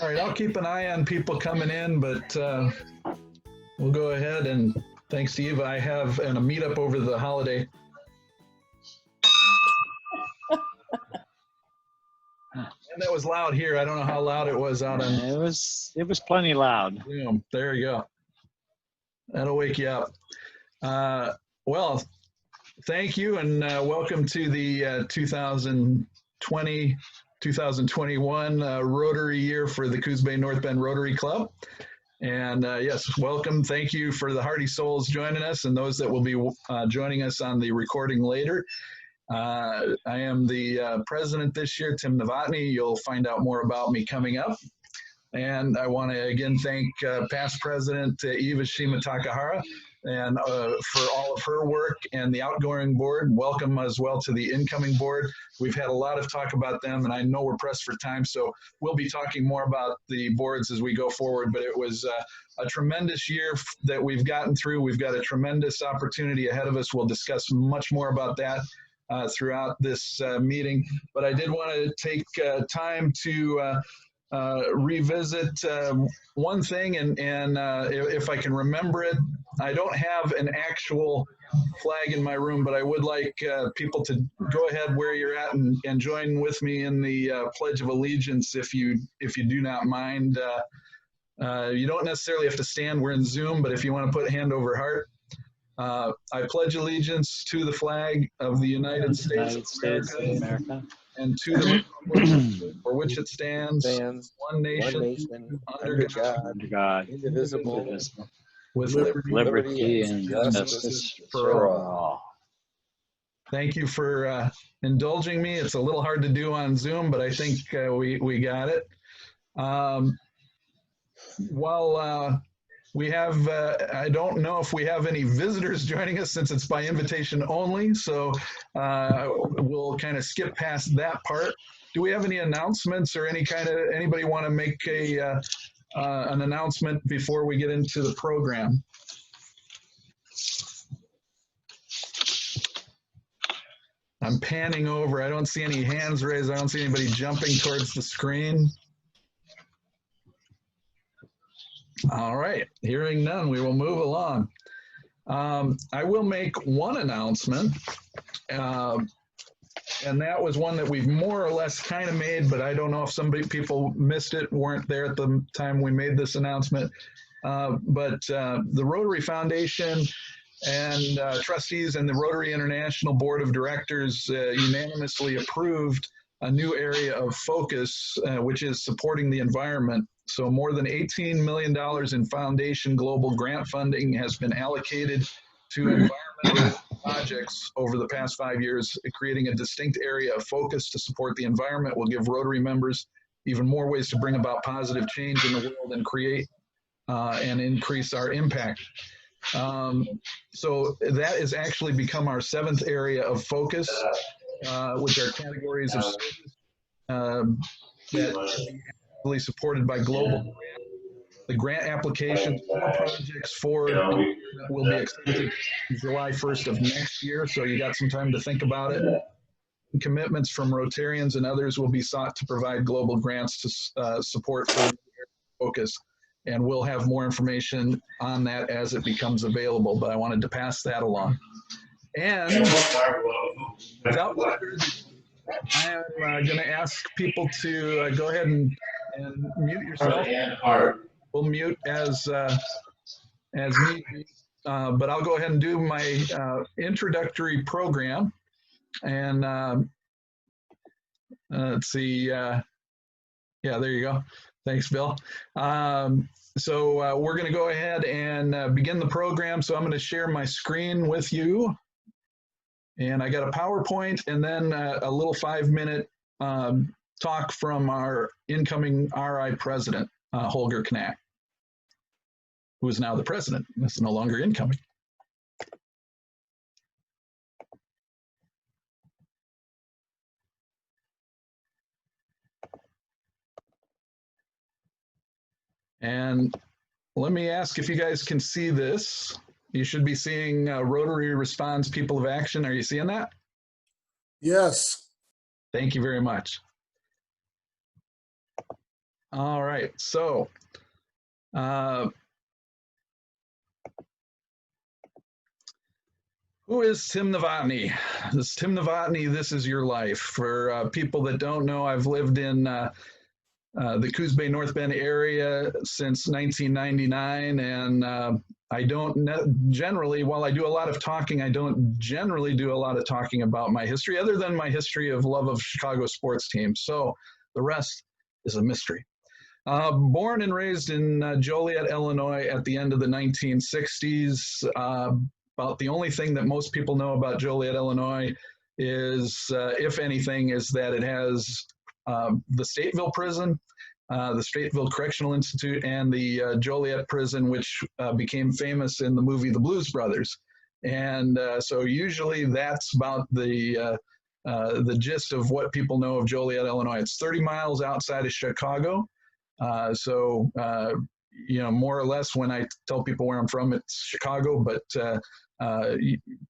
All right, I'll keep an eye on people coming in, but we'll go ahead and thanks to Eva, I have a meetup over the holiday. And that was loud here. I don't know how loud it was out on It was plenty loud. Zoom. There you go. That'll wake you up. Well, thank you and welcome to the 2020-2021 Rotary year for the Coos Bay North Bend Rotary Club. And yes, welcome. Thank you for the Hardy Souls joining us and those that will be joining us on the recording later. I am the president this year, Tim Novotny. You'll find out more about me coming up. And I want to again thank past president Eva Shima Takahara and for all of her work and the outgoing board. Welcome as well to the incoming board. We've had a lot of talk about them and I know we're pressed for time, so we'll be talking more about the boards as we go forward, but it was a tremendous year that we've gotten through. We've got a tremendous opportunity ahead of us. We'll discuss much more about that throughout this meeting, but I did want to take time to revisit one thing, and if I can remember it, I don't have an actual flag in my room, but I would like people to go ahead where you're at and join with me in the Pledge of Allegiance, if you do not mind. You don't necessarily have to stand. We're in Zoom, but if you want to put hand over heart. I pledge allegiance to the flag of the United States of America and to the republic for which it stands, one nation, under God, indivisible, with liberty and justice for all. Thank you for indulging me. It's a little hard to do on Zoom, but I think we got it. While we have, I don't know if we have any visitors joining us since it's by invitation only, so we'll kind of skip past that part. Do we have any announcements or anybody want to make an announcement before we get into the program? I'm panning over. I don't see any hands raised. I don't see anybody jumping towards the screen. All right, hearing none, we will move along. I will make one announcement, and that was one that we've more or less kind of made, but I don't know if people missed it, weren't there at the time we made this announcement. But the Rotary Foundation and trustees and the Rotary International Board of Directors unanimously approved a new area of focus, which is supporting the environment. So more than $18 million in foundation global grant funding has been allocated to environmental projects over the past 5 years, creating a distinct area of focus to support the environment will give Rotary members even more ways to bring about positive change in the world and create and increase our impact. So that has actually become our 7th area of focus, which are categories of service that are supported by global grant. The grant applications for projects will be accepted July 1st of next year, so you got some time to think about it. Commitments from Rotarians and others will be sought to provide global grants to support focus, and we'll have more information on that as it becomes available, but I wanted to pass that along. And without further ado, I am going to ask people to go ahead and mute yourself. We'll mute as need be, but I'll go ahead and do my introductory program. And let's see. Yeah, there you go. Thanks, Bill. So we're going to go ahead and begin the program. So I'm going to share my screen with you. And I got a PowerPoint and then a little 5-minute talk from our incoming RI president, Holger Knack, who is now the president. That's no longer incoming. And let me ask if you guys can see this. You should be seeing Rotary Responds People of Action. Are you seeing that? Yes. Thank you very much. All right. So, who is Tim Novotny? This is Tim Novotny. This is your life. For people that don't know, I've lived in the Coos Bay North Bend area since 1999, and I don't generally, while I do a lot of talking, I don't generally do a lot of talking about my history, other than my history of love of Chicago sports teams. So the rest is a mystery. Born and raised in Joliet, Illinois at the end of the 1960s. About the only thing that most people know about Joliet, Illinois is, if anything, is that it has the Stateville Prison, the Stateville Correctional Institute, and the Joliet Prison, which became famous in the movie The Blues Brothers. And so usually that's about the gist of what people know of Joliet, Illinois. It's 30 miles outside of Chicago. So, more or less when I tell people where I'm from, it's Chicago, but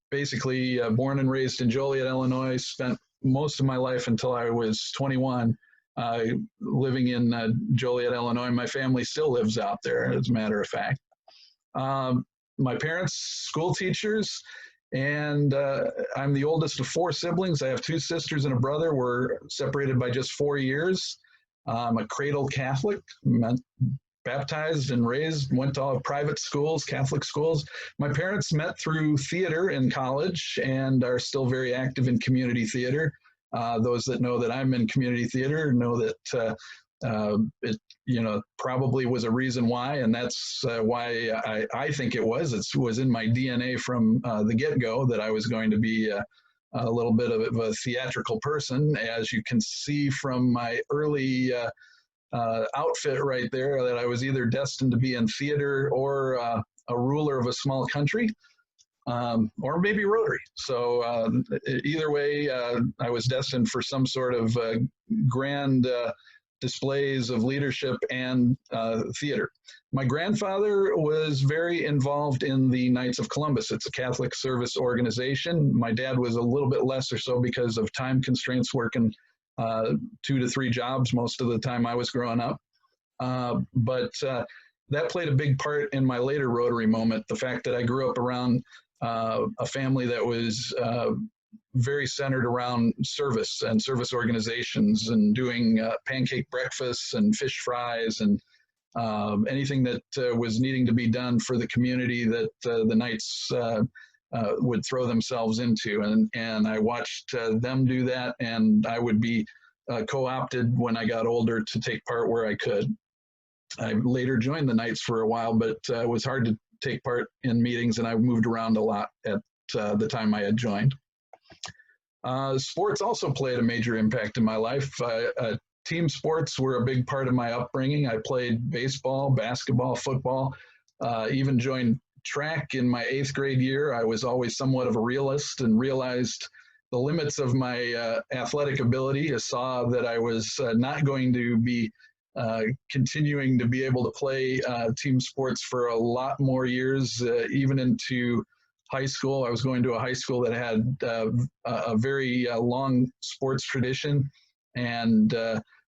basically born and raised in Joliet, Illinois, spent most of my life until I was 21 living in Joliet, Illinois. My family still lives out there, as a matter of fact. My parents, school teachers, and I'm the oldest of 4 siblings. I have 2 sisters and a brother. We're separated by just 4 years. I'm a cradle Catholic, baptized and raised, went to all private schools, Catholic schools. My parents met through theater in college and are still very active in community theater. Those that know that I'm in community theater know that it, probably was a reason why, and that's why I think it was. It was in my DNA from the get-go that I was going to be a little bit of a theatrical person, as you can see from my early outfit right there, that I was either destined to be in theater or a ruler of a small country, or maybe Rotary. So either way, I was destined for some sort of grand displays of leadership and theater. My grandfather was very involved in the Knights of Columbus. It's a Catholic service organization. My dad was a little bit less or so because of time constraints, working 2 to 3 jobs most of the time I was growing up. But that played a big part in my later Rotary moment. The fact that I grew up around a family that was very centered around service and service organizations and doing pancake breakfasts and fish fries and anything that was needing to be done for the community that the Knights would throw themselves into. And I watched them do that, and I would be co-opted when I got older to take part where I could. I later joined the Knights for a while, but it was hard to take part in meetings, and I moved around a lot at the time I had joined. Sports also played a major impact in my life. Team sports were a big part of my upbringing. I played baseball, basketball, football, even joined track in my 8th grade year. I was always somewhat of a realist and realized the limits of my athletic ability. I saw that I was not going to be continuing to be able to play team sports for a lot more years, even into high school. I was going to a high school that had a very long sports tradition, and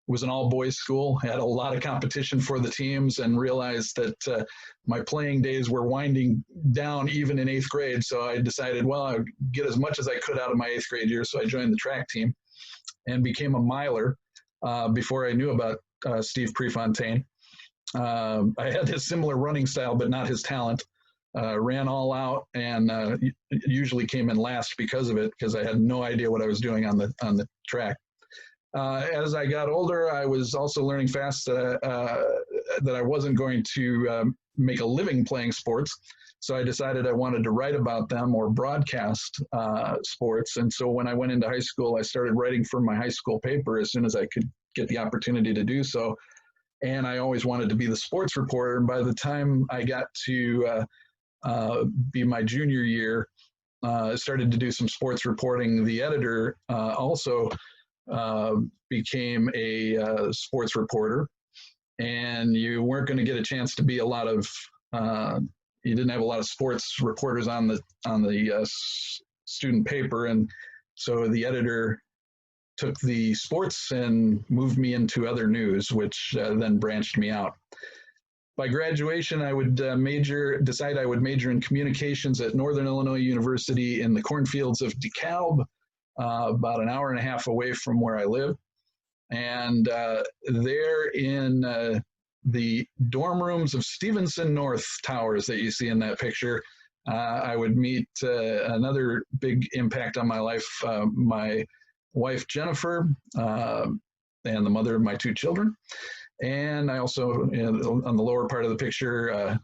was an all-boys school. Had a lot of competition for the teams, and realized that my playing days were winding down even in 8th grade. So I decided, well, I'd get as much as I could out of my 8th grade year. So I joined the track team and became a miler before I knew about Steve Prefontaine. I had his similar running style, but not his talent. Ran all out, and usually came in last because of it, because I had no idea what I was doing on the track. As I got older, I was also learning fast that I wasn't going to make a living playing sports. So I decided I wanted to write about them or broadcast sports. And so when I went into high school, I started writing for my high school paper as soon as I could get the opportunity to do so. And I always wanted to be the sports reporter. And by the time I got to be my junior year, I started to do some sports reporting. The editor also became a sports reporter, and you weren't going to get a chance to be a lot of you didn't have a lot of sports reporters on the student paper, and so the editor took the sports and moved me into other news, which then branched me out. By graduation, I would decide I would major in communications at Northern Illinois University in the cornfields of DeKalb, about an hour and a half away from where I live. And there in the dorm rooms of Stevenson North Towers that you see in that picture, I would meet another big impact on my life, my wife, Jennifer, and the mother of my two children. And I also, on the lower part of the picture,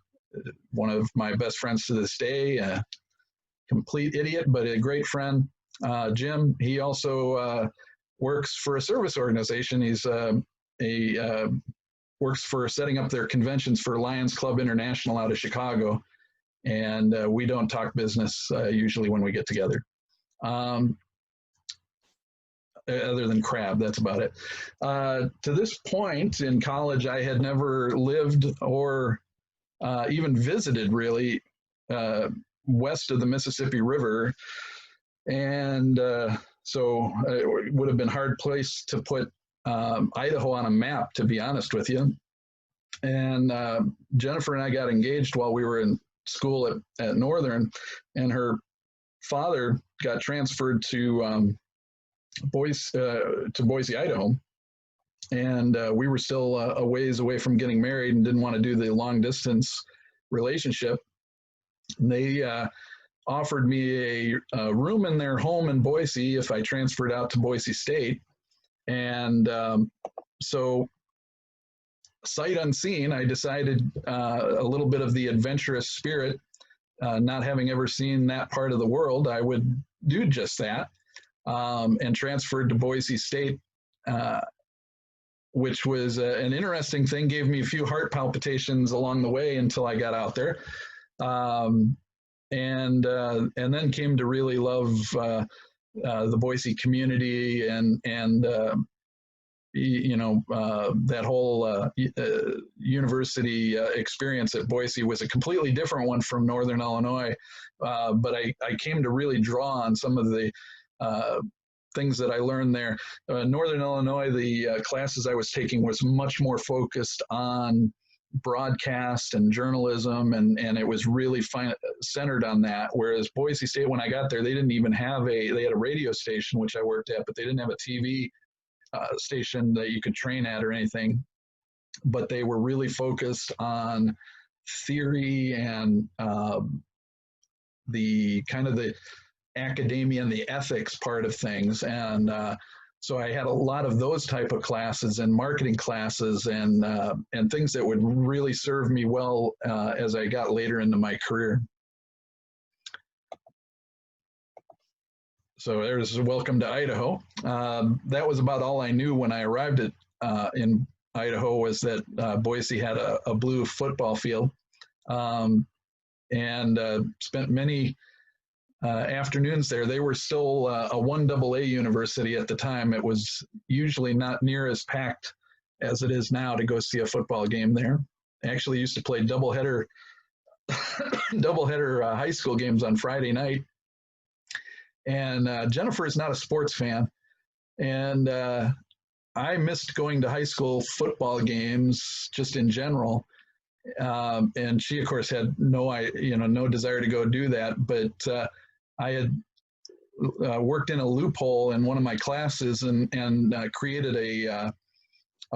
one of my best friends to this day, a complete idiot, but a great friend, Jim. He also works for a service organization. He's works for setting up their conventions for Lions Club International out of Chicago. And we don't talk business usually when we get together. Other than crab, that's about it. To this point in college, I had never lived or even visited really west of the Mississippi River. And so it would have been a hard place to put Idaho on a map, to be honest with you. And Jennifer and I got engaged while we were in school at Northern, and her father got transferred to Boise, Idaho, and we were still a ways away from getting married and didn't want to do the long distance relationship. And they offered me a room in their home in Boise if I transferred out to Boise State. And so sight unseen, I decided a little bit of the adventurous spirit, not having ever seen that part of the world, I would do just that. And transferred to Boise State, which was an interesting thing, gave me a few heart palpitations along the way until I got out there. And then came to really love the Boise community and that whole university experience at Boise was a completely different one from Northern Illinois. But I came to really draw on some of the things that I learned there. Northern Illinois, the classes I was taking was much more focused on broadcast and journalism, and it was really centered on that. Whereas Boise State, when I got there, they didn't even have they had a radio station, which I worked at, but they didn't have a TV station that you could train at or anything. But they were really focused on theory and the kind of the academia and the ethics part of things. And so I had a lot of those type of classes and marketing classes and things that would really serve me well as I got later into my career. So there's welcome to Idaho. That was about all I knew when I arrived in Idaho, was that Boise had a blue football field, and spent many afternoons there. They were still a 1AA university at the time. It was usually not near as packed as it is now to go see a football game there. I actually used to play doubleheader high school games on Friday night. And Jennifer is not a sports fan, and I missed going to high school football games just in general. And she, of course, had no desire to go do that. But I had worked in a loophole in one of my classes and created a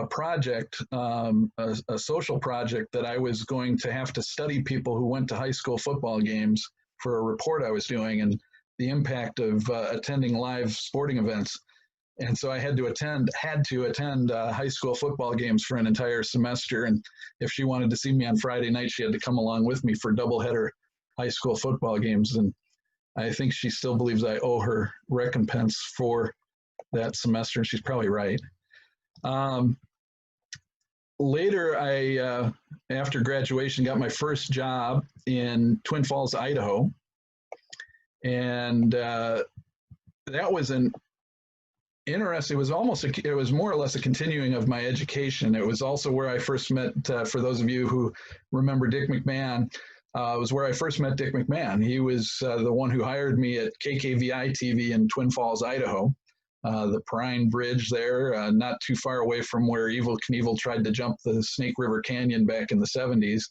project, a social project that I was going to have to study people who went to high school football games for a report I was doing, and the impact of attending live sporting events. And so I had to attend high school football games for an entire semester. And if she wanted to see me on Friday night, she had to come along with me for doubleheader high school football games. And I think she still believes I owe her recompense for that semester. She's probably right. Later, I, after graduation, got my first job in Twin Falls, Idaho. And that was an interesting, it was more or less a continuing of my education. It was also where I first met, for those of you who remember Dick McMahon, it was where I first met Dick McMahon. He was the one who hired me at KKVI TV in Twin Falls, Idaho. the Perrine Bridge there, not too far away from where Evel Knievel tried to jump the Snake River Canyon back in the 70s.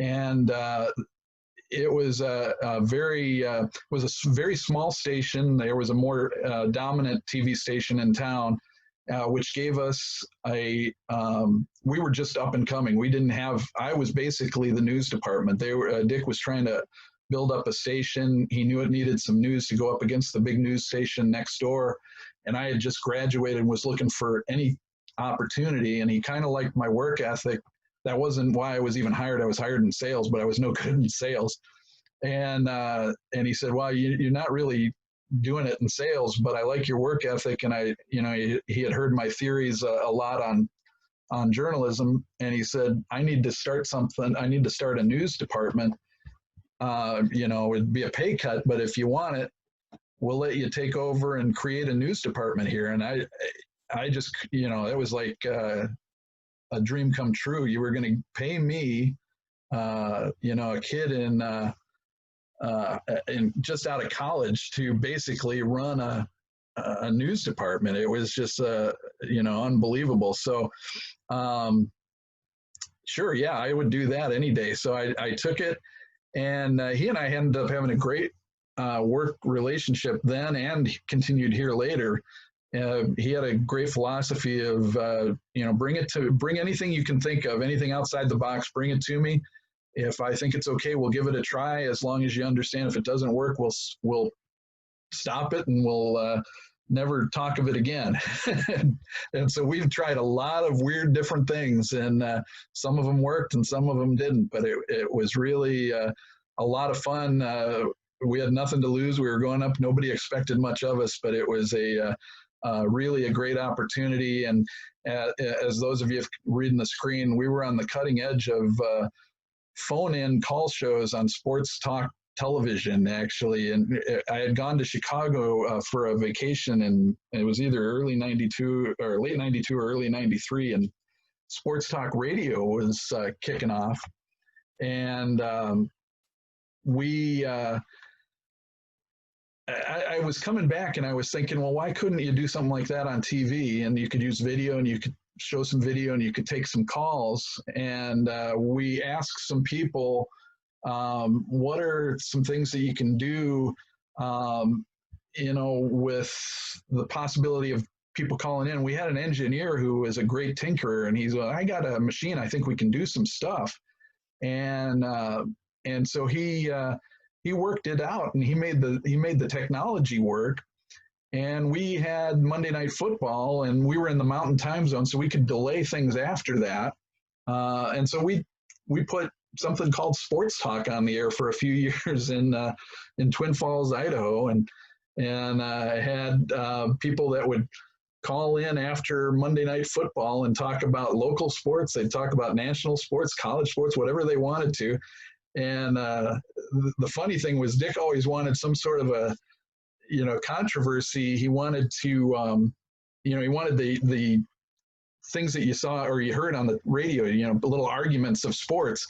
And it was a very small station. There was a more dominant TV station in town, which gave us we were just up and coming. We didn't have, I was basically the news department. Dick was trying to build up a station. He knew it needed some news to go up against the big news station next door. And I had just graduated and was looking for any opportunity. And he kind of liked my work ethic. That wasn't why I was even hired. I was hired in sales, but I was no good in sales. And he said, well, you're not really doing it in sales, but I like your work ethic. And he had heard my theories a lot on journalism. And he said, I need to start something. I need to start a news department. It'd be a pay cut, but if you want it, we'll let you take over and create a news department here. And I just, it was like a dream come true. You were going to pay me, a kid in just out of college to basically run a news department. It was just, unbelievable. So, sure, yeah, I would do that any day. So I took it, and he and I ended up having a great work relationship then, and continued here later. He had a great philosophy of, bring anything you can think of, anything outside the box, bring it to me. If I think it's okay, we'll give it a try. As long as you understand, if it doesn't work, we'll stop it, and we'll never talk of it again. And so we've tried a lot of weird different things, and some of them worked and some of them didn't, but it was really a lot of fun. We had nothing to lose. We were going up. Nobody expected much of us, but it was really a great opportunity. And as those of you reading the screen, we were on the cutting edge of phone-in call shows on sports talk television, actually. And I had gone to Chicago for a vacation, and it was either early 92 or late 92 or early 93, and sports talk radio was kicking off. And I was coming back, and I was thinking, well, why couldn't you do something like that on TV? And you could use video, and you could show some video, and you could take some calls. And we asked some people, what are some things that you can do, with the possibility of people calling in. We had an engineer who was a great tinkerer, and he's I got a machine, I think we can do some stuff. And so he worked it out, and he made the technology work. And we had Monday Night Football, and we were in the Mountain Time Zone, so we could delay things after that. And so we put something called Sports Talk on the air for a few years in Twin Falls, Idaho, and had people that would call in after Monday Night Football and talk about local sports. They'd talk about national sports, college sports, whatever they wanted to. And the funny thing was, Dick always wanted some sort of a controversy. He wanted to he wanted the things that you saw or you heard on the radio, little arguments of sports.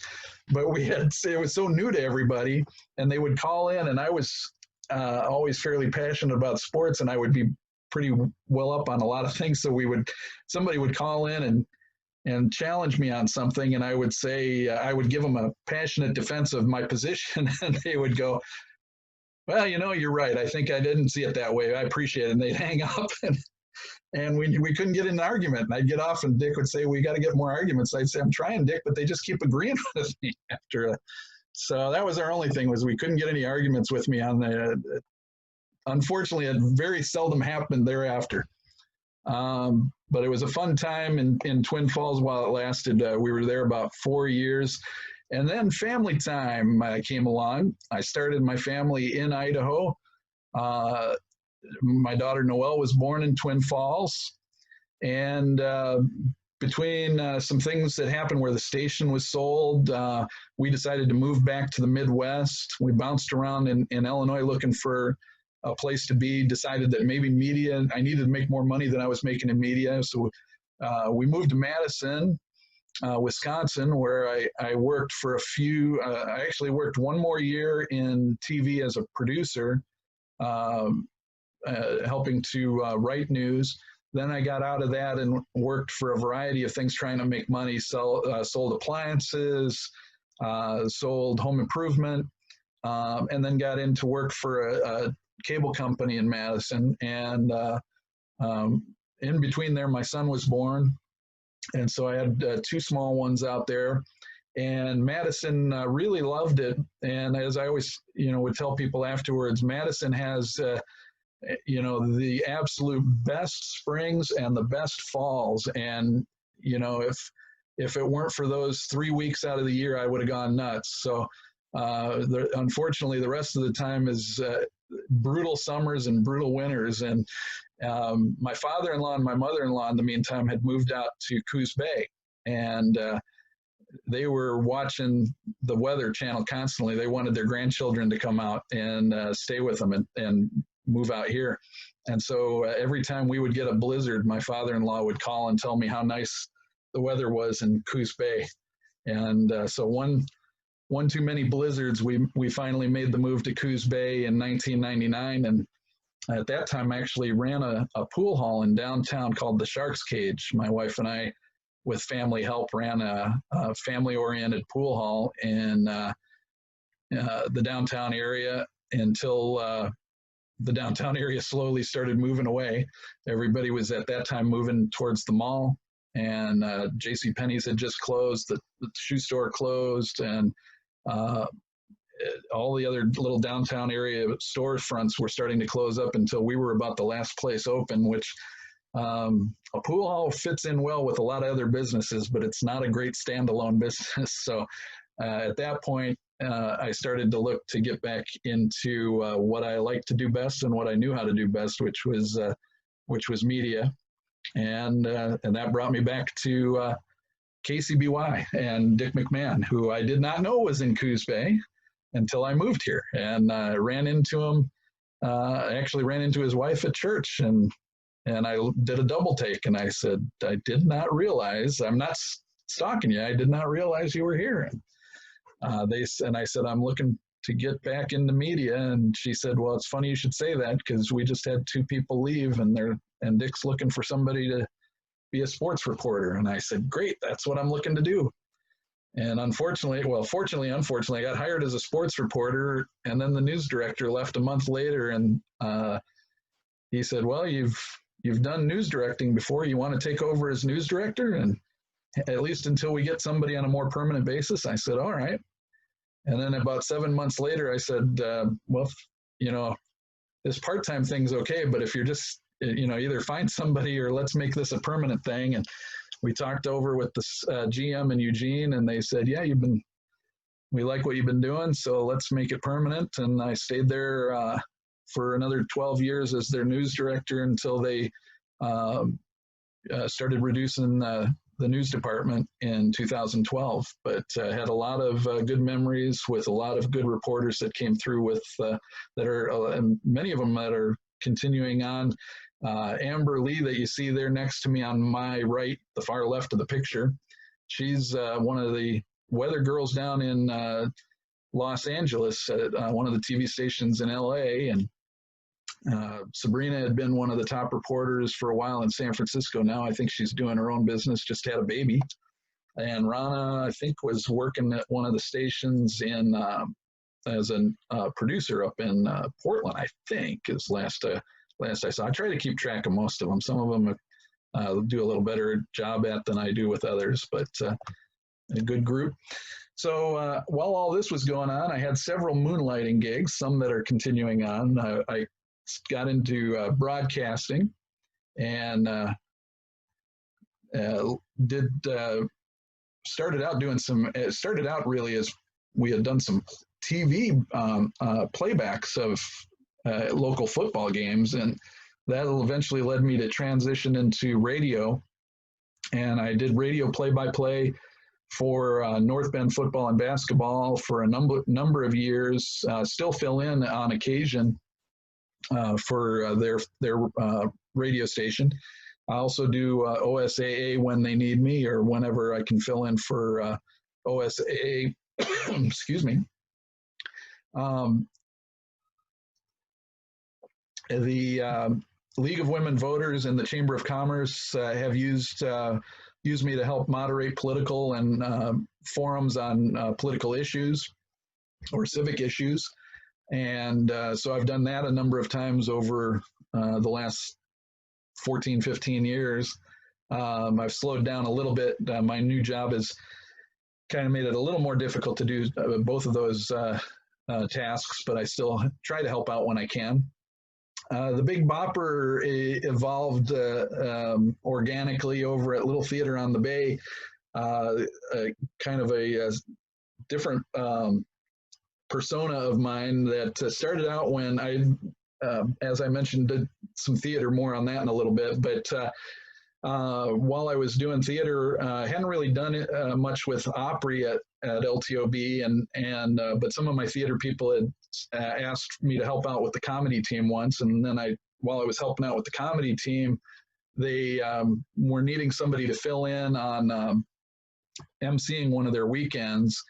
But it was so new to everybody, and they would call in, and I was always fairly passionate about sports, and I would be pretty well up on a lot of things. So somebody would call in and challenge me on something, and I would say, I would give them a passionate defense of my position, and they would go, well, you're right. I think I didn't see it that way. I appreciate it. And they'd hang up, and we couldn't get in an argument. And I'd get off, and Dick would say, we got to get more arguments. I'd say, I'm trying, Dick, but they just keep agreeing with me after. So that was our only thing, was we couldn't get any arguments with me on the. Unfortunately, it very seldom happened thereafter. But it was a fun time in Twin Falls while it lasted. We were there about 4 years. And then family time came along. I started my family in Idaho. My daughter Noelle was born in Twin Falls. And between some things that happened where the station was sold, we decided to move back to the Midwest. We bounced around in Illinois looking for a place to be, decided that maybe media, I needed to make more money than I was making in media. So we moved to Madison, Wisconsin, where I worked for I actually worked one more year in TV as a producer. helping to write news. Then I got out of that and worked for a variety of things, trying to make money, sold appliances, sold home improvement, and then got into work for a cable company in Madison. And in between there, my son was born. And so I had two small ones out there. And Madison really loved it. And as I always, would tell people afterwards, Madison has the absolute best springs and the best falls. And, if it weren't for those 3 weeks out of the year, I would have gone nuts. So unfortunately, the rest of the time is brutal summers and brutal winters. And my father-in-law and my mother-in-law, in the meantime, had moved out to Coos Bay. And they were watching the Weather Channel constantly. They wanted their grandchildren to come out and stay with them and move out here. And so every time we would get a blizzard, my father-in-law would call and tell me how nice the weather was in Coos Bay. And so one too many blizzards, we finally made the move to Coos Bay in 1999. And at that time, I actually ran a pool hall in downtown called the Shark's Cage. My wife and I, with family help, ran a family-oriented pool hall in the downtown area until the downtown area slowly started moving away. Everybody was at that time moving towards the mall, and JCPenney's had just closed, the shoe store closed, and all the other little downtown area storefronts were starting to close up until we were about the last place open, which a pool hall fits in well with a lot of other businesses, but it's not a great standalone business. So at that point, I started to look to get back into what I like to do best and what I knew how to do best, which was media, and that brought me back to KCBY and Dick McMahon, who I did not know was in Coos Bay until I moved here, and ran into him. I actually ran into his wife at church, and I did a double take, and I said, I did not realize, I'm not stalking you, I did not realize you were here. And I said, I'm looking to get back into media. And she said, well, it's funny you should say that, because we just had 2 people leave, and Dick's looking for somebody to be a sports reporter. And I said, great, that's what I'm looking to do. And fortunately, I got hired as a sports reporter, and then the news director left a month later, and he said, well, you've done news directing before. You want to take over as news director? And at least until we get somebody on a more permanent basis. I said, all right. And then about 7 months later, I said, well, this part-time thing's okay, but if you're just, either find somebody or let's make this a permanent thing. And we talked over with the GM in Eugene, and they said, yeah, we like what you've been doing, so let's make it permanent. And I stayed there for another 12 years as their news director until they started reducing the news department in 2012, but had a lot of good memories with a lot of good reporters that came through with that are many of them that are continuing on. Amber Lee, that you see there next to me on my right, the far left of the picture, she's one of the weather girls down in Los Angeles at one of the TV stations in LA, and Sabrina had been one of the top reporters for a while in San Francisco. Now I think she's doing her own business, just had a baby. And Rana, I think, was working at one of the stations as a producer up in Portland, I think, is last I saw. I try to keep track of most of them. Some of them do a little better job at than I do with others, but a good group. So while all this was going on, I had several moonlighting gigs, some that are continuing on. I got into broadcasting and started out really as we had done some TV playbacks of local football games, and that eventually led me to transition into radio. And I did radio play-by-play for North Bend football and basketball for a number of years. Still fill in on occasion for their radio station. I also do OSAA when they need me, or whenever I can fill in for OSAA. Excuse me. The League of Women Voters and the Chamber of Commerce have used me to help moderate political and forums on political issues or civic issues. And so I've done that a number of times over the last 14, 15 years. I've slowed down a little bit. My new job has kind of made it a little more difficult to do both of those tasks, but I still try to help out when I can. The Big Bopper evolved organically over at Little Theater on the Bay, kind of a different persona of mine that started out when I, as I mentioned, did some theater, more on that in a little bit, but while I was doing theater, I hadn't really done it much with Opry at LTOB, but some of my theater people had asked me to help out with the comedy team once, and then while I was helping out with the comedy team, they were needing somebody to fill in on emceeing one of their weekends,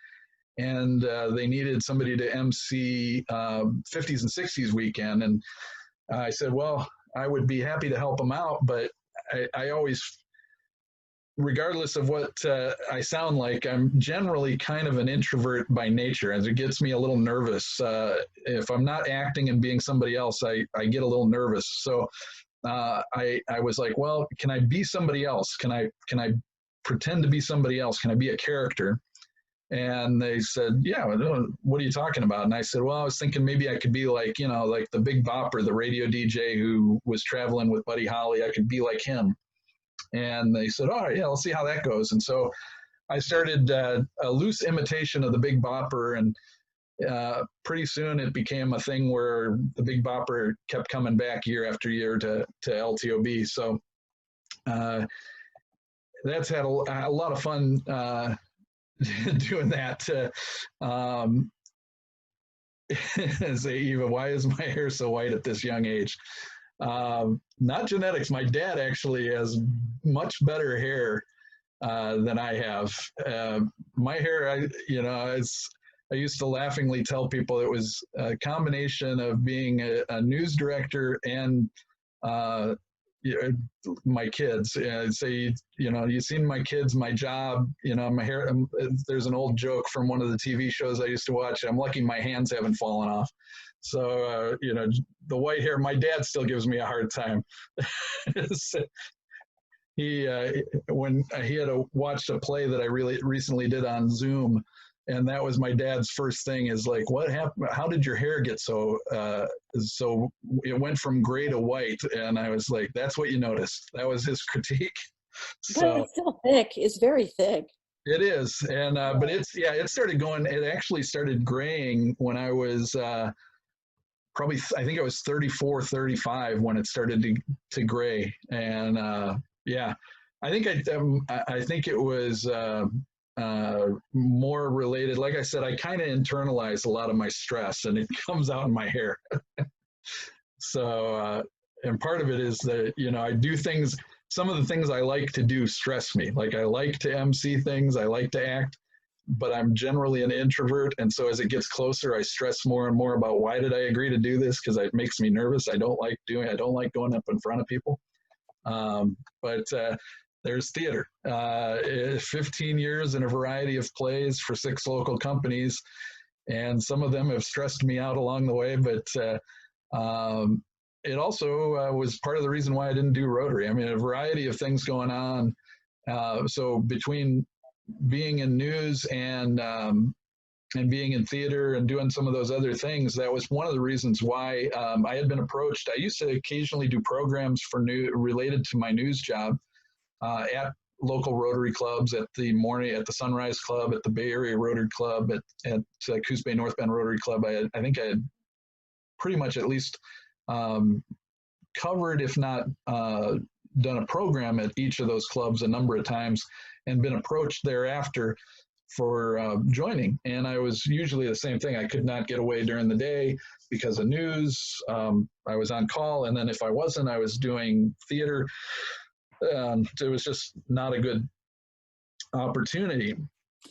and they needed somebody to MC 50s and 60s weekend, and I said, well, I would be happy to help them out, but I always, regardless of what I sound like, I'm generally kind of an introvert by nature, as it gets me a little nervous. If I'm not acting and being somebody else, I get a little nervous. So I was like, well, can I be somebody else? Can I pretend to be somebody else? Can I be a character? And they said, yeah, what are you talking about? And I said, well, I was thinking maybe I could be like, like the Big Bopper, the radio DJ who was traveling with Buddy Holly. I could be like him. And they said, all right, yeah, let's see how that goes. And so I started a loose imitation of the Big Bopper. And pretty soon it became a thing where the Big Bopper kept coming back year after year to LTOB. So that's had a lot of fun doing that. Say, Eva, why is my hair so white at this young age? Not genetics. My dad actually has much better hair than I have. My hair, I used to laughingly tell people it was a combination of being a news director and my kids. Say, you've seen my kids, my job, my hair. There's an old joke from one of the TV shows I used to watch. I'm lucky my hands haven't fallen off. So, the white hair, my dad still gives me a hard time. When he had watched a play that I really recently did on Zoom, and that was my dad's first thing is like, what happened? How did your hair get so it went from gray to white? And I was like, that's what you noticed. That was his critique. But it's still thick. It's very thick. It is. And, but it actually started graying when I was probably, I think I was 34, 35 when it started to gray. And yeah, I think it was more related. Like I said, I kind of internalize a lot of my stress and it comes out in my hair. So, and part of it is that, I do things, some of the things I like to do stress me. Like I like to MC things, I like to act, but I'm generally an introvert. And so as it gets closer, I stress more and more about why did I agree to do this? Because it makes me nervous. I don't like going up in front of people. But there's theater. 15 years in a variety of plays for 6 local companies, and some of them have stressed me out along the way, but it also was part of the reason why I didn't do Rotary. I mean, a variety of things going on. So between being in news and being in theater and doing some of those other things, that was one of the reasons why I had been approached. I used to occasionally do programs related to my news job at local Rotary clubs, at the Sunrise Club, at the Bay Area Rotary Club, at Coos Bay North Bend Rotary Club. I think I had pretty much at least covered, if not done a program at each of those clubs a number of times, and been approached thereafter for joining. And I was usually the same thing. I could not get away during the day because of news. I was on call, and then if I wasn't, I was doing theater. It was just not a good opportunity.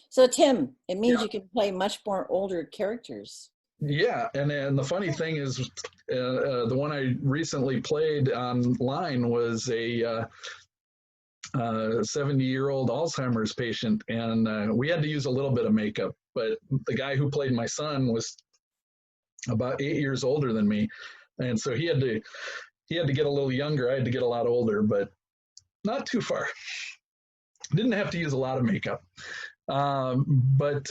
So Tim, it means you can play much more older characters. Yeah, and the funny thing is, the one I recently played online was a 70-year-old Alzheimer's patient, and we had to use a little bit of makeup. But the guy who played my son was about 8 years older than me, and so he had to get a little younger. I had to get a lot older, but not too far. Didn't have to use a lot of makeup. But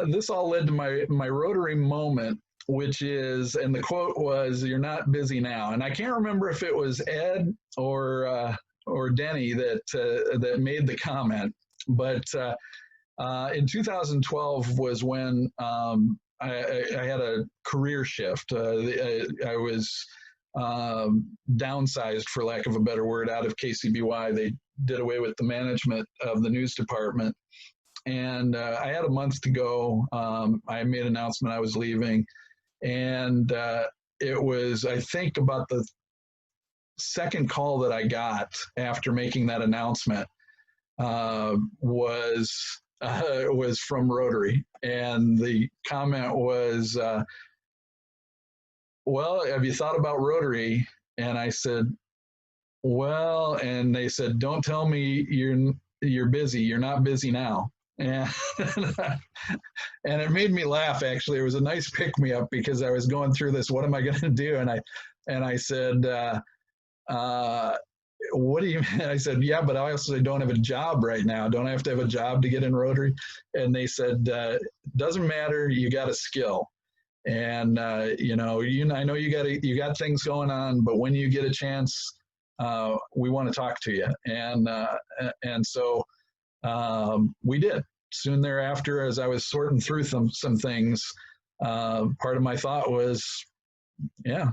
this all led to my Rotary moment, which is, and the quote was, "You're not busy now." And I can't remember if it was Ed or Denny that made the comment, but in 2012 was when I had a career shift. I was downsized, for lack of a better word, out of KCBY. They did away with the management of the news department. And I had a month to go. I made an announcement I was leaving. And it was, I think, about the second call that I got after making that announcement was from Rotary. And the comment was, "Well, have you thought about Rotary?" And I said, "Well," and they said, "Don't tell me you're busy. You're not busy now." And, and it made me laugh, actually. It was a nice pick-me-up because I was going through this, what am I going to do? And I said, "What do you mean?" I said, "Yeah, but I also don't have a job right now. Don't I have to have a job to get in Rotary?" And they said, "Doesn't matter. You got a skill. And I know you got things going on, but when you get a chance, we want to talk to you." And so we did. Soon thereafter, as I was sorting through some things, part of my thought was, yeah,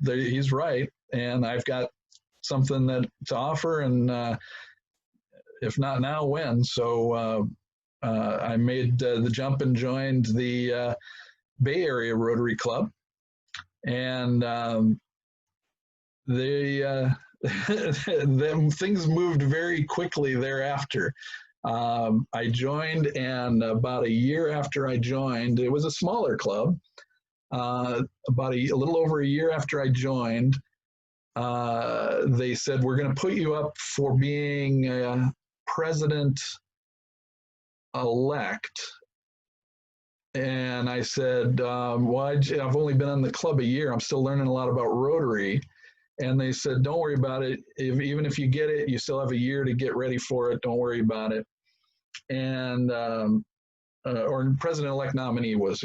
he's right, and I've got something to offer, and if not now, when? So I made the jump and joined the Bay Area Rotary Club, and things moved very quickly thereafter. I joined, and about a year after I joined, it was a smaller club. About a little over a year after I joined, they said, "We're going to put you up for being president-elect." And I said, "Well, I've only been in the club a year. I'm still learning a lot about Rotary." And they said, "Don't worry about it. Even if you get it, you still have a year to get ready for it. Don't worry about it." And or president-elect nominee was.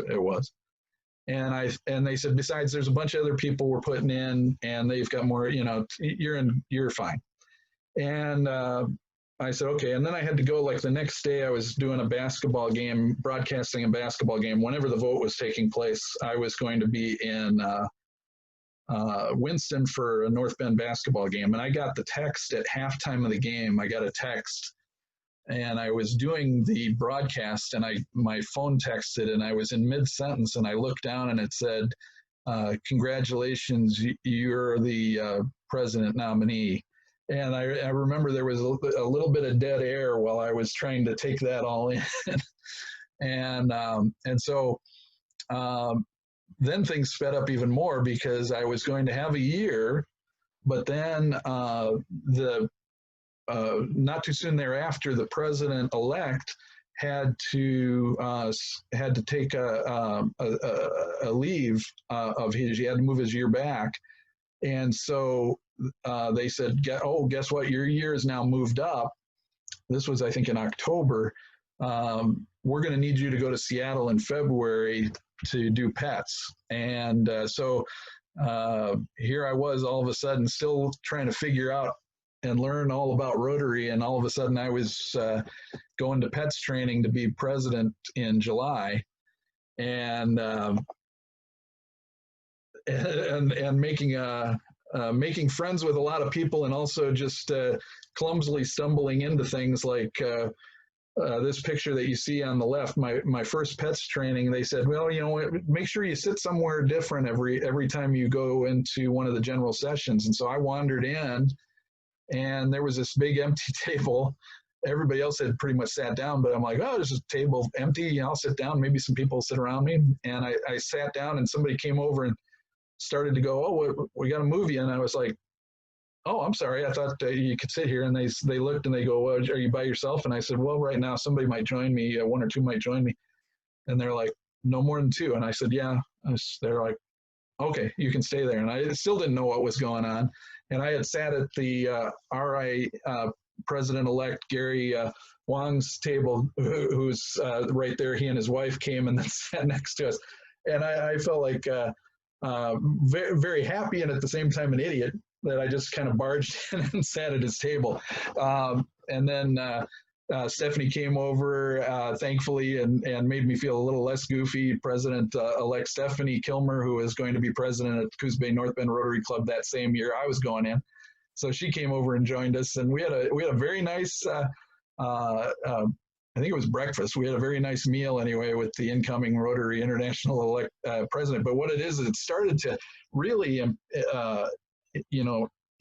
And they said, "Besides, there's a bunch of other people we're putting in, and they've got more. You're fine." And I said, "Okay." And then I had to go, like the next day I was doing a basketball game, broadcasting a basketball game. Whenever the vote was taking place, I was going to be in Winston for a North Bend basketball game. And I got the text at halftime of the game. I got a text, and I was doing the broadcast, and my phone texted, and I was in mid-sentence, and I looked down, and it said, "Congratulations, you're the president nominee." And I remember there was a little bit of dead air while I was trying to take that all in. and so then things sped up even more, because I was going to have a year, but then not too soon thereafter, the president-elect had to take a leave of his. He had to move his year back, and so they said, "Guess what? Your year is now moved up." This was, I think, in October. "We're going to need you to go to Seattle in February to do pets." And so here I was, all of a sudden, still trying to figure out and learn all about Rotary, and all of a sudden I was going to pets training to be president in July, and making friends with a lot of people, and also just clumsily stumbling into things like this picture that you see on the left. My first pets training, they said, "Well, make sure you sit somewhere different every time you go into one of the general sessions." And so I wandered in, and there was this big empty table, everybody else had pretty much sat down, but I'm like, oh, there's a table empty. I'll sit down. Maybe some people will sit around me. And I sat down, and somebody came over and started to go, oh, we got a movie. And I was like, oh, I'm sorry. I thought you could sit here. And they looked and they go, well, are you by yourself? And I said, well, right now somebody might join me. One or two might join me. And they're like, no more than two. And I said, yeah. They're like, okay, you can stay there. And I still didn't know what was going on. And I had sat at the RI President-elect Gary Wong's table, who's right there. He and his wife came and then sat next to us. And I felt like very, very happy and at the same time an idiot that I just kind of barged in and sat at his table. And then Stephanie came over, thankfully, and made me feel a little less goofy. President-elect Stephanie Kilmer, who is going to be president at Coos Bay North Bend Rotary Club that same year I was going in. So she came over and joined us, and we had a very nice, I think it was breakfast. We had a very nice meal anyway with the incoming Rotary International president. But what it is, it started to really,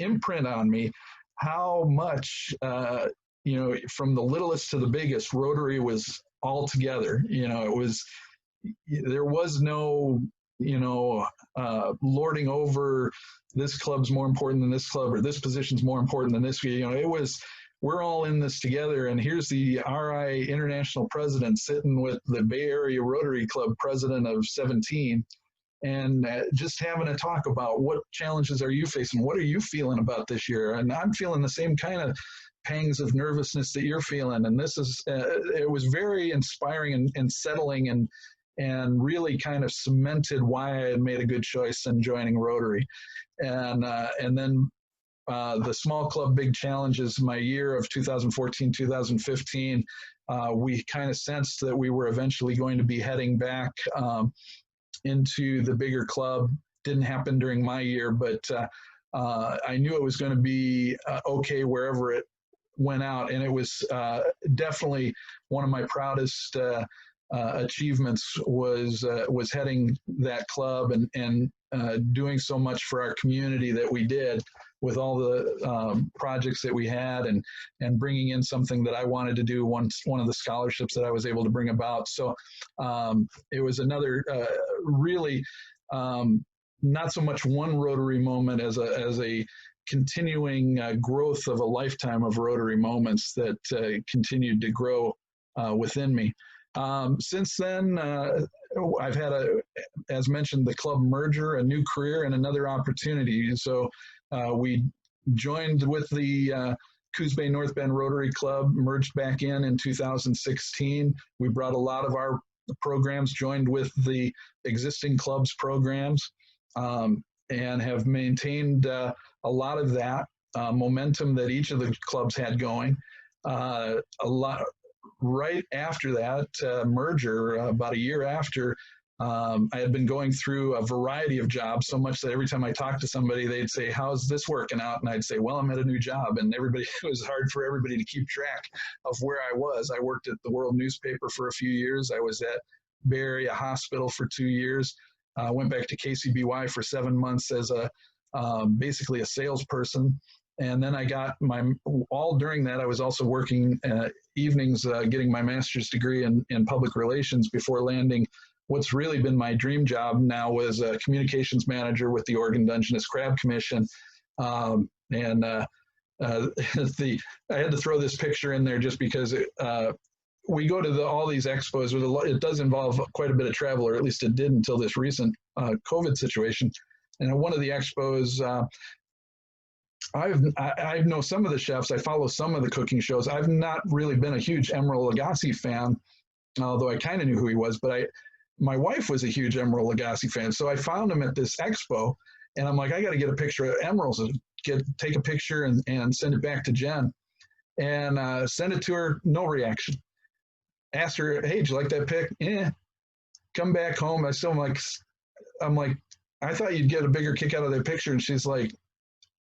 imprint on me how much, from the littlest to the biggest, Rotary was all together. There was no, lording over, this club's more important than this club, or this position's more important than this. It was, we're all in this together. And here's the RI International president sitting with the Bay Area Rotary Club president of 17, and just having a talk about what challenges are you facing? What are you feeling about this year? And I'm feeling the same kind of pangs of nervousness that you're feeling. And this is, it was very inspiring and settling, and really kind of cemented why I had made a good choice in joining Rotary. And then the small club big challenges, my year of 2014, 2015, we kind of sensed that we were eventually going to be heading back into the bigger club. Didn't happen during my year, but I knew it was going to be okay wherever it went out. And it was definitely one of my proudest achievements was heading that club and doing so much for our community that we did, with all the projects that we had, and bringing in something that I wanted to do, one of the scholarships that I was able to bring about. So it was another really not so much one Rotary moment as a continuing growth of a lifetime of Rotary moments that continued to grow within me. Since then, I've had as mentioned, the club merger, a new career, and another opportunity. So we joined with the Coos Bay North Bend Rotary Club, merged back in 2016. We brought a lot of our programs, joined with the existing club's programs, and have maintained a lot of that momentum that each of the clubs had going. Right after that merger, about a year after, I had been going through a variety of jobs, so much that every time I talked to somebody, they'd say, how's this working out? And I'd say, well, I'm at a new job. And it was hard for everybody to keep track of where I was. I worked at the World newspaper for a few years. I was at Bay Area Hospital for 2 years. Went back to KCBY for 7 months as basically a salesperson. And then I got all during that, I was also working evenings, getting my master's degree in public relations before landing what's really been my dream job now, was a communications manager with the Oregon Dungeness Crab Commission. I had to throw this picture in there just because we go to all these expos. It does involve quite a bit of travel, or at least it did until this recent COVID situation. And at one of the expos, I know some of the chefs. I follow some of the cooking shows. I've not really been a huge Emeril Lagasse fan, although I kind of knew who he was. But my wife was a huge Emeril Lagasse fan, so I found him at this expo, and I'm like, I got to get a picture of Emeril. So take a picture and send it back to Jen, and send it to her. No reaction. Asked her, hey, did you like that pic? Yeah. Come back home. I'm like, I thought you'd get a bigger kick out of that picture, and she's like,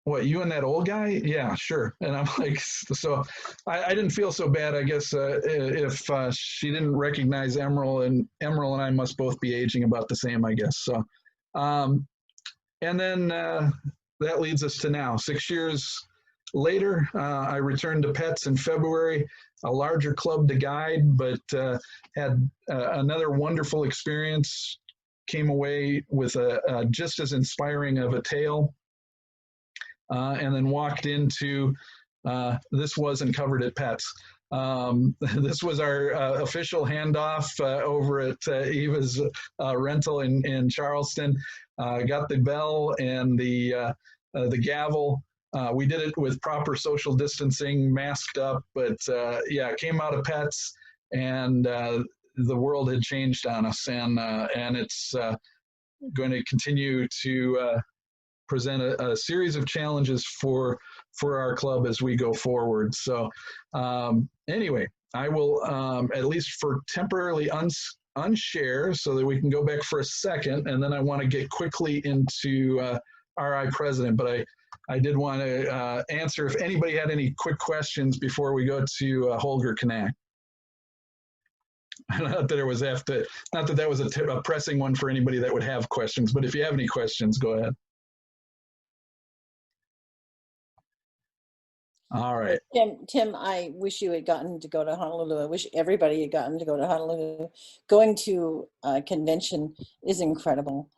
what, you and that old guy? Yeah, sure. And I'm like, so I didn't feel so bad, I guess, if she didn't recognize Emeril, and Emeril and I must both be aging about the same, I guess. So, and then that leads us to now, 6 years later. I returned to Pets in February, a larger club to guide, but had another wonderful experience. Came away with a just as inspiring of a tale, and then walked into this wasn't covered at Pets. This was our official handoff over at Eva's rental in Charleston. Got the bell and the gavel. We did it with proper social distancing, masked up, but yeah, came out of Pets, and the world had changed on us, and it's going to continue to present a series of challenges for our club as we go forward. So anyway, I will at least for temporarily unshare so that we can go back for a second, and then I want to get quickly into RI President, but I did want to answer if anybody had any quick questions before we go to Holger Knack. Not that it was not that that was a pressing one for anybody that would have questions, but if you have any questions, go ahead. All right. Tim, I wish you had gotten to go to Honolulu. I wish everybody had gotten to go to Honolulu. Going to a convention is incredible.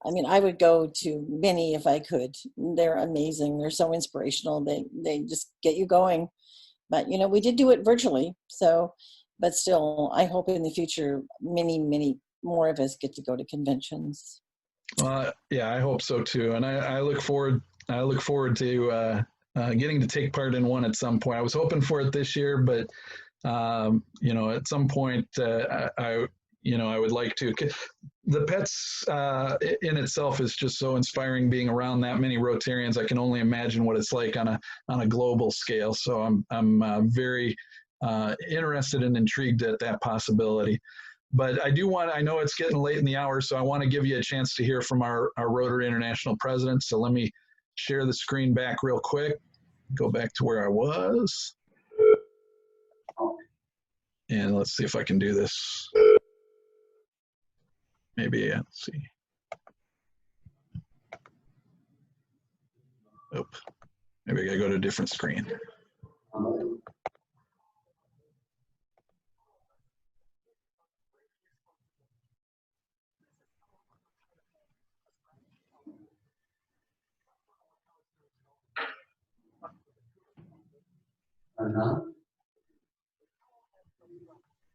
I mean, I would go to many if I could. They're amazing. They're so inspirational. They just get you going. But, you know, we did do it virtually. So, but still, I hope in the future, many, many more of us get to go to conventions. Yeah, I hope so too. And I look forward to getting to take part in one at some point. I was hoping for it this year, but you know, at some point, I would like to. The Pets in itself is just so inspiring. Being around that many Rotarians, I can only imagine what it's like on a global scale. So I'm very interested and intrigued at that possibility. But I know it's getting late in the hour, so I want to give you a chance to hear from our Rotary International president. So let me share the screen back real quick. Go back to where I was. And let's see if I can do this. Maybe, let's see. Oop. Maybe I gotta go to a different screen.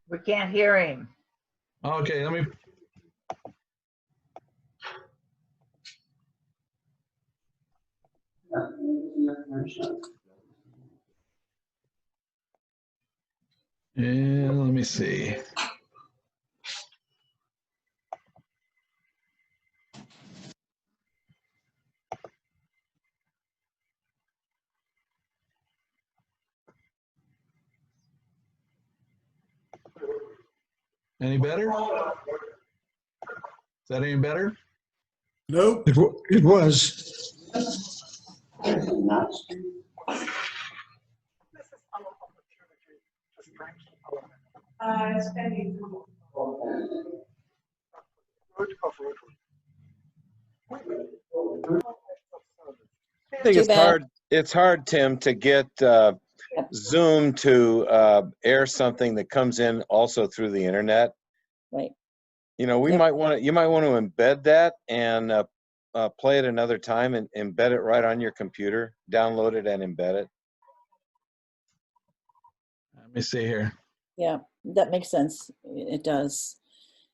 We can't hear him. Okay, let me. And let me see. Any better? Is that any better? Nope, it was. I think it's hard, Tim, to get Zoom to air something that comes in also through the internet. Right. You know, you might want to embed that and play it another time and embed it right on your computer, download it and embed it. Let me see here. Yeah, that makes sense. It does.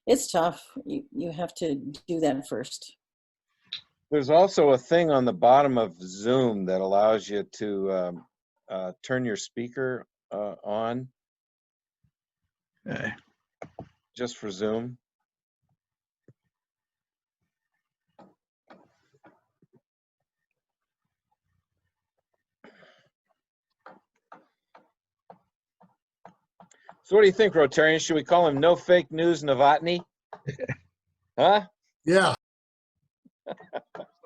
It's tough. You have to do that first. There's also a thing on the bottom of Zoom that allows you to turn your speaker on. Okay. Just for Zoom. So what do you think, Rotarians? Should we call him No Fake News Novotny? Huh? Yeah.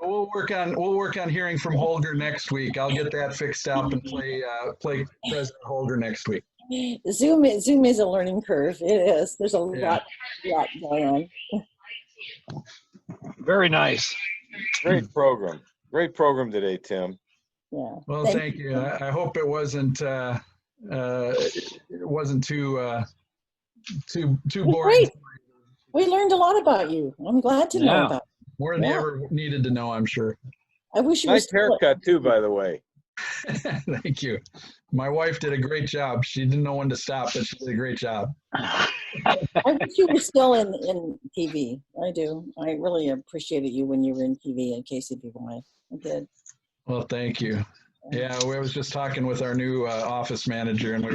We'll work on hearing from Holger next week. I'll get that fixed up and play President Holger next week. Zoom is a learning curve. It is. There's a lot going on. Very nice. Great program. Great program today, Tim. Yeah. Well, thank you. I hope it wasn't too boring. Great. We learned a lot about you. I'm glad to know Yeah. about More than you Yeah. ever needed to know, I'm sure. I wish you were Nice still haircut too, by the way. Thank you. My wife did a great job. She didn't know when to stop, but she did a great job. I wish you were still in TV. I do. I really appreciated you when you were in TV and KCBY. I did. Well, thank you. Yeah, I was just talking with our new office manager, and we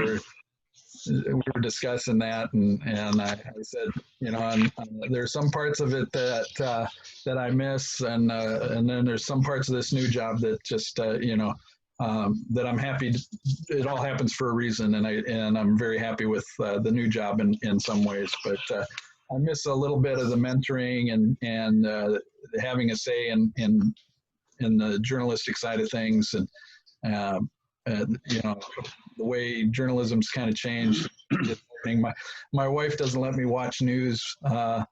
were discussing that, and I said, you know, there's some parts of it that I miss, and then there's some parts of this new job that just you know, that I'm happy. It all happens for a reason, and I'm very happy with the new job in some ways, but I miss a little bit of the mentoring and having a say in the journalistic side of things, and you know, the way journalism's kind of changed. My wife doesn't let me watch news on,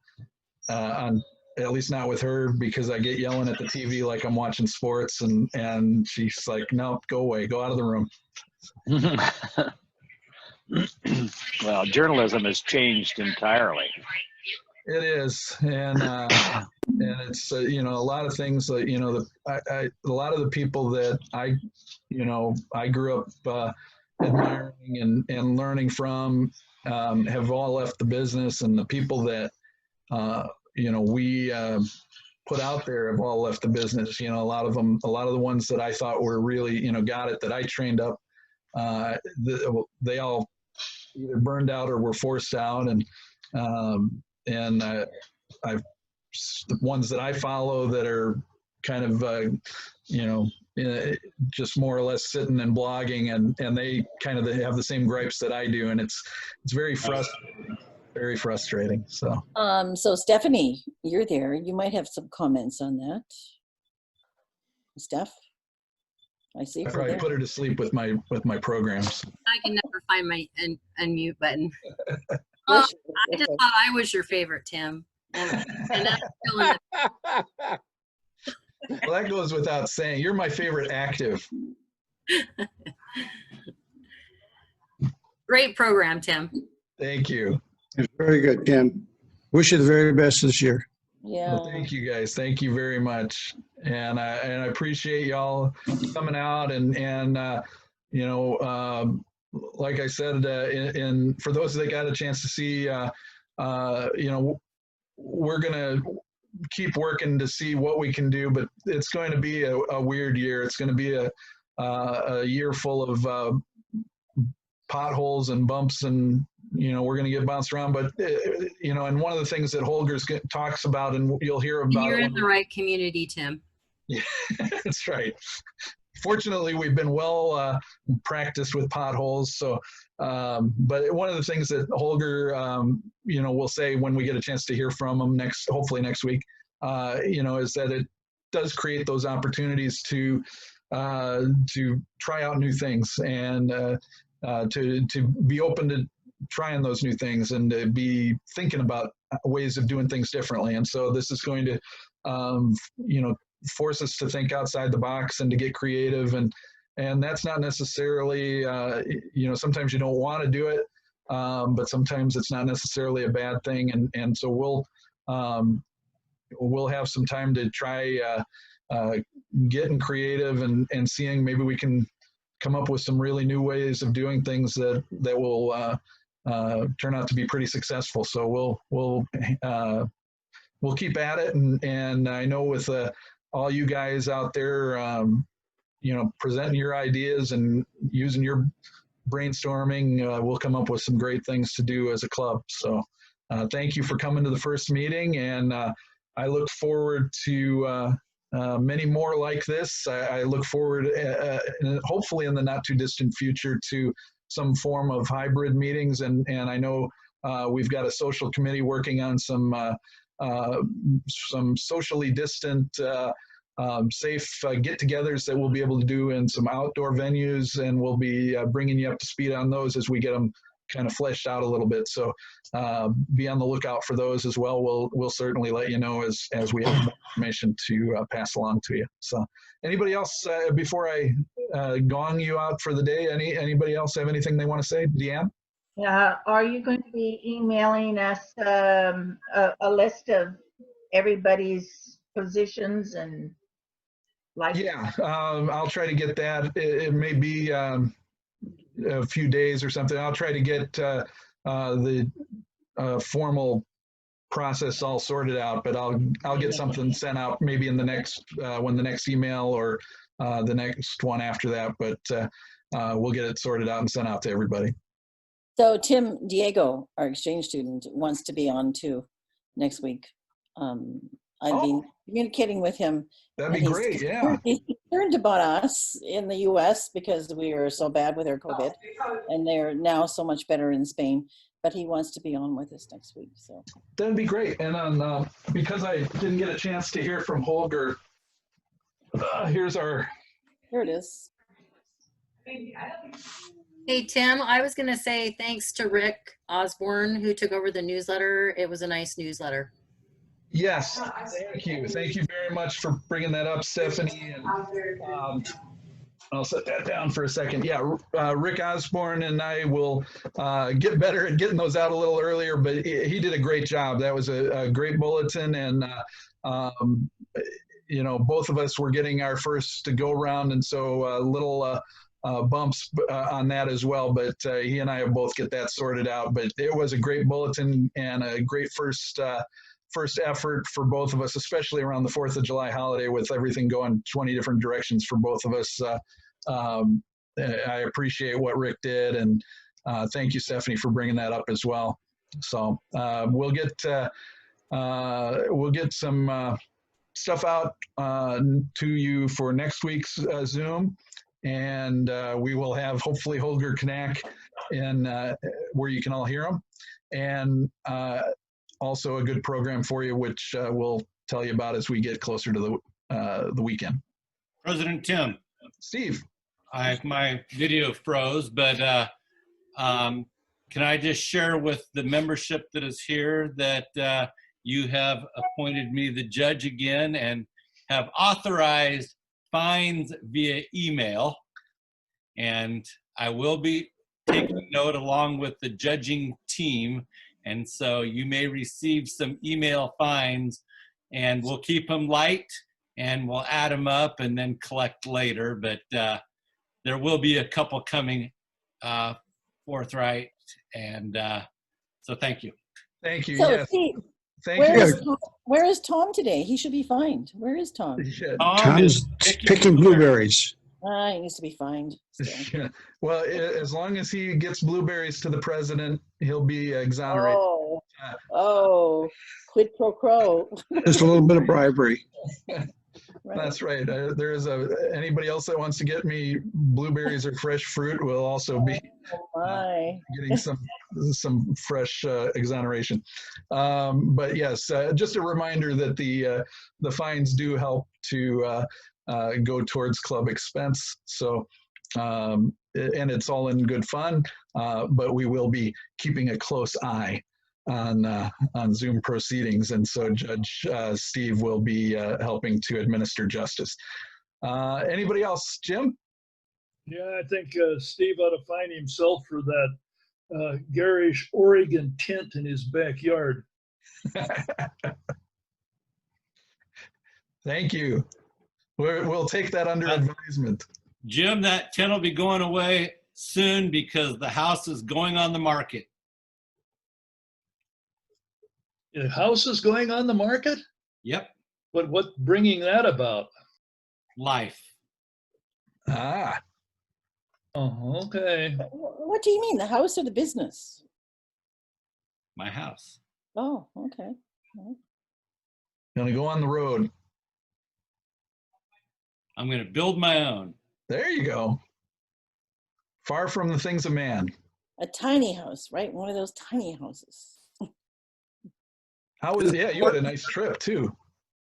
at least not with her, because I get yelling at the TV like I'm watching sports, and she's like, no, go away, go out of the room. Well, journalism has changed entirely. It is, and it's you know, a lot of things that, you know, a lot of the people that I grew up admiring and learning from have all left the business, and the people that you know, we put out there have all left the business. You know, a lot of the ones that I thought were really, you know, got it, that I trained up, they all either burned out or were forced out, and I've the ones that I follow that are kind of you know, just more or less sitting and blogging, and they kind of have the same gripes that I do, and it's very frustrating. Very frustrating. So So Stephanie, you're there. You might have some comments on that. Steph, I see I her probably there. put her to sleep with my programs. I can never find my unmute button. There Oh, she is. I just Okay. thought I was your favorite, Tim. And I'm feeling it. Well, that goes without saying. You're my favorite active. Great program, Tim. Thank you. It's very good, Tim. Wish you the very best this year. Yeah. Well, thank you guys. Thank you very much. And I appreciate y'all coming out and you know, like I said, and for those that got a chance to see, you know, we're gonna keep working to see what we can do, but it's going to be a weird year. It's going to be a year full of potholes and bumps, and you know, we're going to get bounced around. But you know, and one of the things that Holger's talks about, and you'll hear about, You're in the right community, Tim. Yeah, that's right. Fortunately, we've been well practiced with potholes. So, but one of the things that Holger, you know, will say when we get a chance to hear from him hopefully next week, you know, is that it does create those opportunities to try out new things, and to be open to trying those new things, and to be thinking about ways of doing things differently. And so this is going to, you know, force us to think outside the box and to get creative, and that's not necessarily, you know, sometimes you don't want to do it, but sometimes it's not necessarily a bad thing, and so we'll have some time to try getting creative and seeing maybe we can come up with some really new ways of doing things that will turn out to be pretty successful. So we'll keep at it, and I know with all you guys out there, you know, presenting your ideas and using your brainstorming, we'll come up with some great things to do as a club. So thank you for coming to the first meeting, and I look forward to many more like this. I look forward, hopefully in the not too distant future, to some form of hybrid meetings, and I know we've got a social committee working on some socially distant, safe get-togethers that we'll be able to do in some outdoor venues, and we'll be bringing you up to speed on those as we get them kind of fleshed out a little bit. So be on the lookout for those as well. We'll certainly let you know as we have more information to pass along to you. So anybody else before I gong you out for the day? Anybody else have anything they want to say? Deanne? Are you going to be emailing us a list of everybody's positions and like? Yeah, I'll try to get that. It may be a few days or something. I'll try to get the formal process all sorted out, but I'll get something sent out maybe in the next when the next email or the next one after that. But we'll get it sorted out and sent out to everybody. So Tim Diego, our exchange student, wants to be on too next week. I've been communicating with him. That'd be great, yeah. He's concerned about us in the U.S. because we are so bad with our COVID, and they're now so much better in Spain. But he wants to be on with us next week. So that'd be great. And on because I didn't get a chance to hear from Holger, here it is. Hey, Tim, I was going to say thanks to Rick Osborne, who took over the newsletter. It was a nice newsletter. Yes, thank you. Thank you very much for bringing that up, Stephanie. And I'll set that down for a second. Yeah, Rick Osborne and I will get better at getting those out a little earlier, but he did a great job. That was a great bulletin, and you know, both of us were getting our first to go round, and so little bumps on that as well. But he and I will both get that sorted out. But it was a great bulletin and a great first effort for both of us, especially around the 4th of July holiday with everything going 20 different directions for both of us. I appreciate what Rick did, and thank you, Stephanie, for bringing that up as well. So we'll get some stuff out to you for next week's Zoom, and we will have hopefully Holger Knack in where you can all hear him, and also a good program for you, which we'll tell you about as we get closer to the weekend. President Tim. Steve. My video froze, but can I just share with the membership that is here that you have appointed me the judge again and have authorized fines via email. And I will be taking note along with the judging team. And so you may receive some email fines, and we'll keep them light and we'll add them up and then collect later. But there will be a couple coming forthright. And so thank you. Thank you. So yes. Steve, Thank you. where is Tom today? He should be fined. Where is Tom? Tom's picking blueberries. He needs to be fined. Yeah. Well, as long as he gets blueberries to the president, he'll be exonerated. Oh, quid pro quo. Just a little bit of bribery. Right. That's right. There is anybody else that wants to get me blueberries or fresh fruit will also be getting some fresh exoneration. But yes, just a reminder that the fines do help to go towards club expense. So, and it's all in good fun, but we will be keeping a close eye on Zoom proceedings, and so Judge Steve will be helping to administer justice. Anybody else? Jim? Yeah, I think Steve ought to fine himself for that garish Oregon tent in his backyard. Thank you. We'll take that under advisement. Jim, that tent will be going away soon because the house is going on the market. The house is going on the market? Yep. But what's bringing that about? Life. Ah. Oh, okay. What do you mean, the house or the business? My house. Oh, okay. Gonna go on the road. I'm going to build my own. There you go. Far from the things of man. A tiny house, right? One of those tiny houses. How was it? Yeah, you had a nice trip too.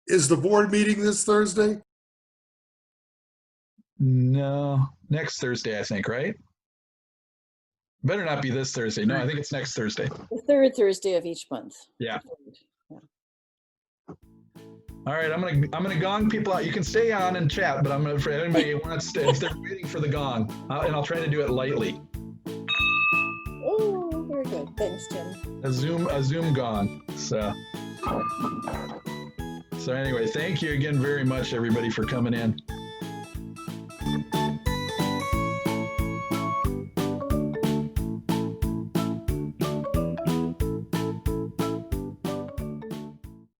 Is the board meeting this Thursday? No, next Thursday, I think, right? Better not be this Thursday. No, I think it's next Thursday. The third Thursday of each month. Yeah. Yeah. All right, I'm gonna gong people out. You can stay on and chat, but I'm gonna, for anybody who wants to, if they're waiting for the gong, and I'll try to do it lightly. Oh, very good. Thanks, Tim. A Zoom gong. So anyway, thank you again very much, everybody, for coming in.